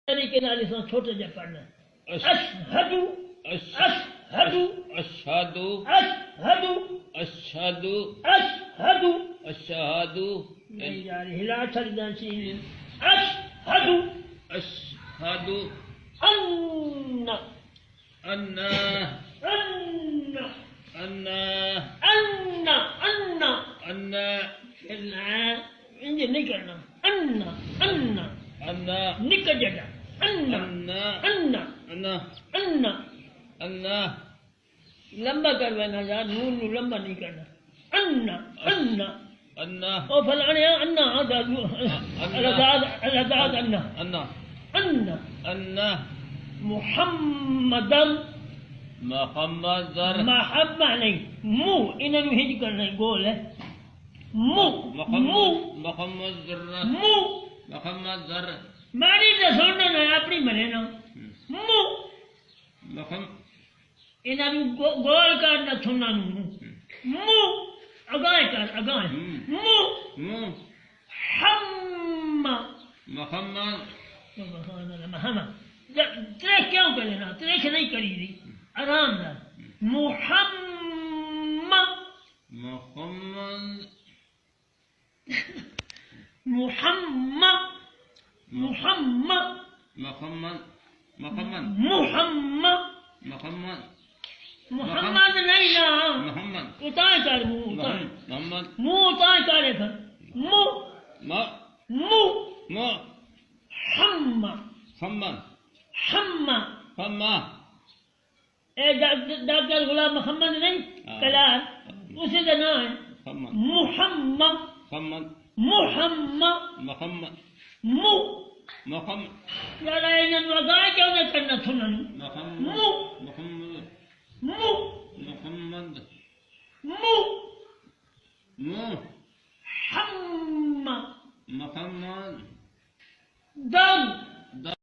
طریقے نال اس چھوٹا جا پڑھنا اشہدو اشہدو اشہدو اشہدو اشہدو اشہدو اشہدو نہیں یار ہلا چھڑ دا سی اشہدو اشہدو ان ان ان ان ان ان ان انج نہیں کرنا ان ان ان نک جڑا ان ان ان ان ان ان لمبا کروانا یار نون نو لمبا نہیں کرنا ان ان ان او فلانے ان الاداد الاداد ان ان ان ان محمد محمد محبہ نہیں منہ انہوں نے ہج کرنا گول ہے منہ منہ محمد ذرہ منہ محمد ذرہ ماری تو سننا نہ اپنی مرے نا منہ انہوں نے گول کرنا سننا منہ اگائے کر اگائے منہ ہم محمد سبحان اللہ محمد تیرے کیوں کرے نا تیرے سے نہیں کری دی آرام دار محمد محمد محمد محمد محمد محمد محمد محمد محمد نہیں نا محمد اتائے کر منہ اتائے محمد منہ اتائے کرے پھر منہ منہ ہم محمد ہم محمد اے ڈاکٹر غلام محمد نہیں کلار اسی کا نام ہے محمد محمد محمد محمد محمد یار انہوں نے اگائے کیوں نہ کرنا سنن محمد محمد محمد ہم محمد دم